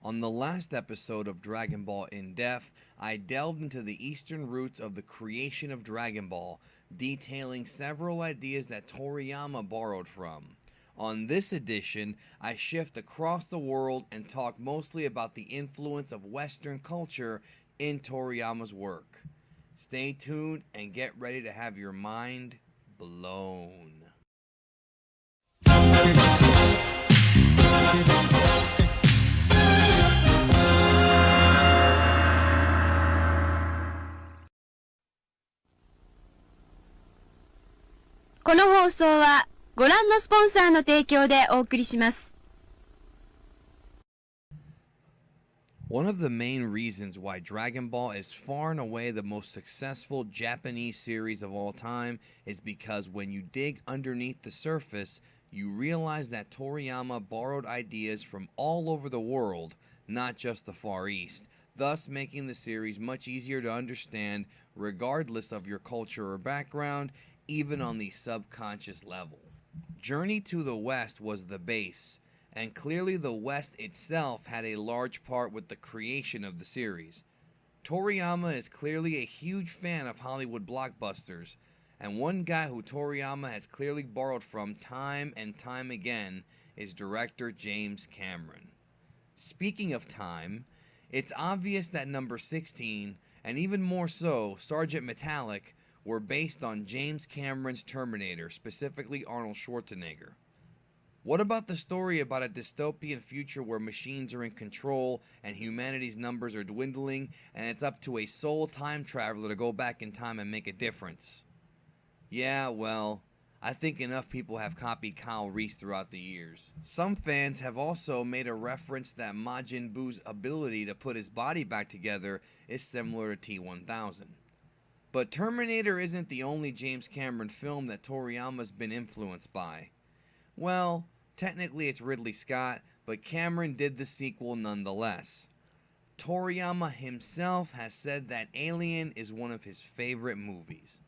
On the last episode of Dragon Ball In Depth, I delved into the eastern roots of the creation of Dragon Ball, detailing several ideas that Toriyama borrowed from. On this edition, I shift across the world and talk mostly about the influence of Western culture in Toriyama's work. Stay tuned and get ready to have your mind blown. この放送はご覧のスポンサーの提供でお送りします。One of the main reasons why Dragon Ball is far and away the most successful Japanese series of all time is because when you dig underneath the surface, you realize that Toriyama borrowed ideas from all over the world, not just the Far East, thus making the series much easier to understand regardless of your culture or background, even on the subconscious level. Journey to the West was the base, and clearly the West itself had a large part with the creation of the series. Toriyama is clearly a huge fan of Hollywood blockbusters, and one guy who Toriyama has clearly borrowed from time and time again is director James Cameron. Speaking of time, it's obvious that number 16, and even more so, Sergeant Metallic, were based on James Cameron's Terminator, specifically Arnold Schwarzenegger. What about the story about a dystopian future where machines are in control and humanity's numbers are dwindling and it's up to a sole time traveler to go back in time and make a difference? Yeah, well, I think enough people have copied Kyle Reese throughout the years. Some fans have also made a reference that Majin Buu's ability to put his body back together is similar to T-1000. But Terminator isn't the only James Cameron film that Toriyama's been influenced by. Well, technically it's Ridley Scott, but Cameron did the sequel nonetheless. Toriyama himself has said that Alien is one of his favorite movies.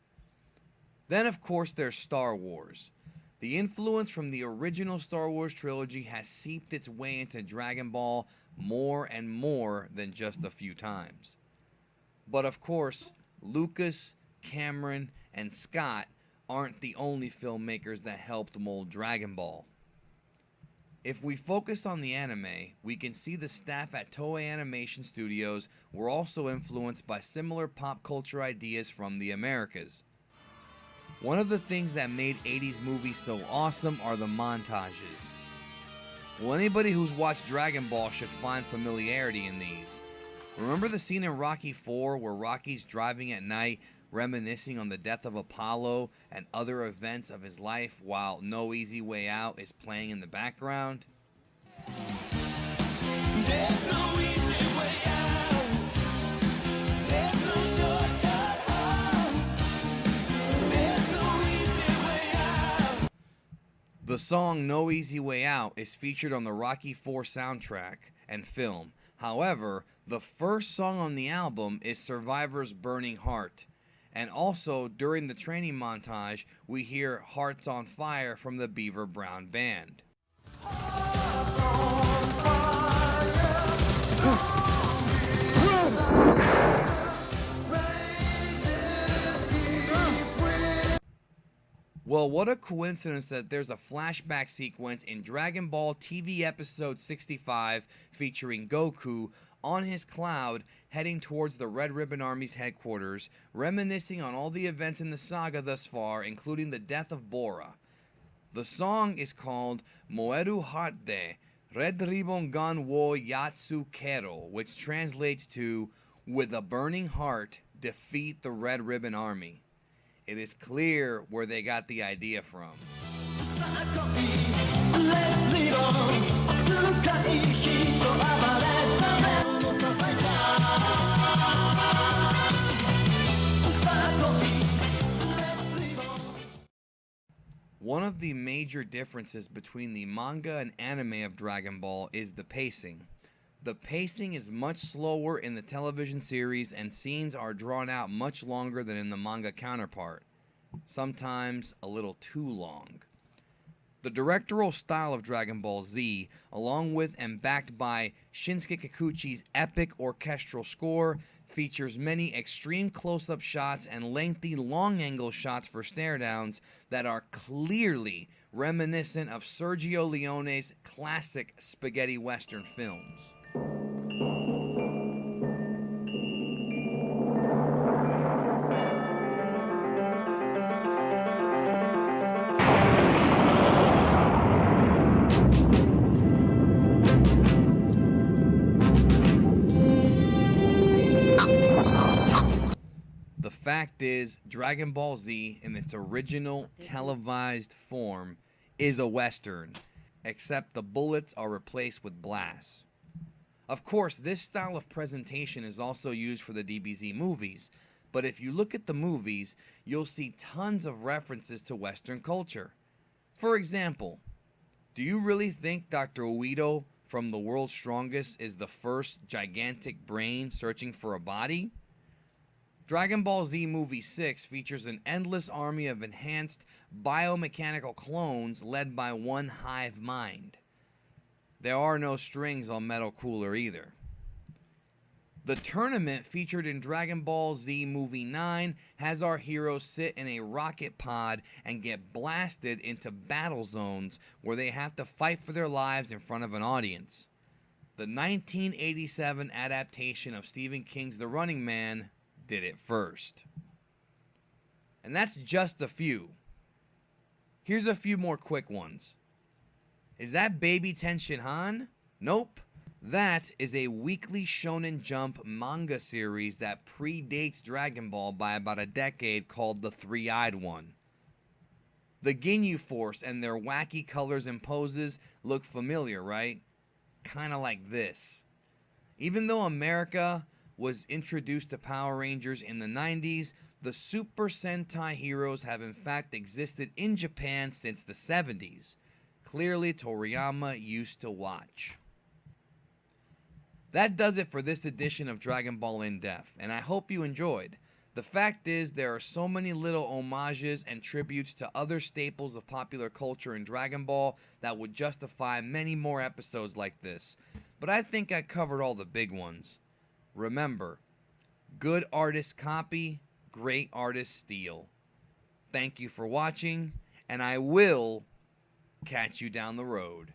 Then of course there's Star Wars. The influence from the original Star Wars trilogy has seeped its way into Dragon Ball more and more than just a few times. But of course, Lucas, Cameron, and Scott aren't the only filmmakers that helped mold Dragon Ball. If we focus on the anime, we can see the staff at Toei Animation Studios were also influenced by similar pop culture ideas from the Americas. One of the things that made 80s movies so awesome are the montages. Well, anybody who's watched Dragon Ball should find familiarity in these. Remember the scene in Rocky IV where Rocky's driving at night, reminiscing on the death of Apollo and other events of his life while No Easy Way Out is playing in the background? There's no easy way out. There's no shortcut home. There's no easy way out. The song No Easy Way Out is featured on the Rocky IV soundtrack and film. However, the first song on the album is Survivor's Burning Heart. And also, during the training montage, we hear Hearts on Fire from the Beaver Brown Band. Well, what a coincidence that there's a flashback sequence in Dragon Ball TV episode 65 featuring Goku on his cloud heading towards the Red Ribbon Army's headquarters, reminiscing on all the events in the saga thus far, including the death of Bora. The song is called Moeru Heart De Red Ribbon Gun wo Yatsu Kero, which translates to, with a burning heart, defeat the Red Ribbon Army. It is clear where they got the idea from. One of the major differences between the manga and anime of Dragon Ball is the pacing. The pacing is much slower in the television series and scenes are drawn out much longer than in the manga counterpart. Sometimes a little too long. The directorial style of Dragon Ball Z, along with and backed by Shinsuke Kikuchi's epic orchestral score, features many extreme close-up shots and lengthy long-angle shots for stare-downs that are clearly reminiscent of Sergio Leone's classic spaghetti western films. The fact is, Dragon Ball Z, in its original televised form, is a Western, except the bullets are replaced with blasts. Of course, this style of presentation is also used for the DBZ movies, but if you look at the movies, you'll see tons of references to Western culture. For example, do you really think Dr. Uedo from The World's Strongest is the first gigantic brain searching for a body? Dragon Ball Z Movie 6 features an endless army of enhanced biomechanical clones led by one hive mind. There are no strings on Metal Cooler either. The tournament featured in Dragon Ball Z Movie 9 has our heroes sit in a rocket pod and get blasted into battle zones where they have to fight for their lives in front of an audience. The 1987 adaptation of Stephen King's The Running Man did it first. And that's just a few. Here's a few more quick ones. Is that Baby Tenshinhan? Nope. That is a weekly Shonen Jump manga series that predates Dragon Ball by about a decade called The Three-Eyed One. The Ginyu Force and their wacky colors and poses look familiar, right? Kinda like this. Even though America was introduced to Power Rangers in the 90s, the Super Sentai heroes have in fact existed in Japan since the 70s. Clearly, Toriyama used to watch. That does it for this edition of Dragon Ball In Depth, and I hope you enjoyed. The fact is, there are so many little homages and tributes to other staples of popular culture in Dragon Ball that would justify many more episodes like this. But I think I covered all the big ones. Remember, good artists copy, great artists steal. Thank you for watching, and I will catch you down the road.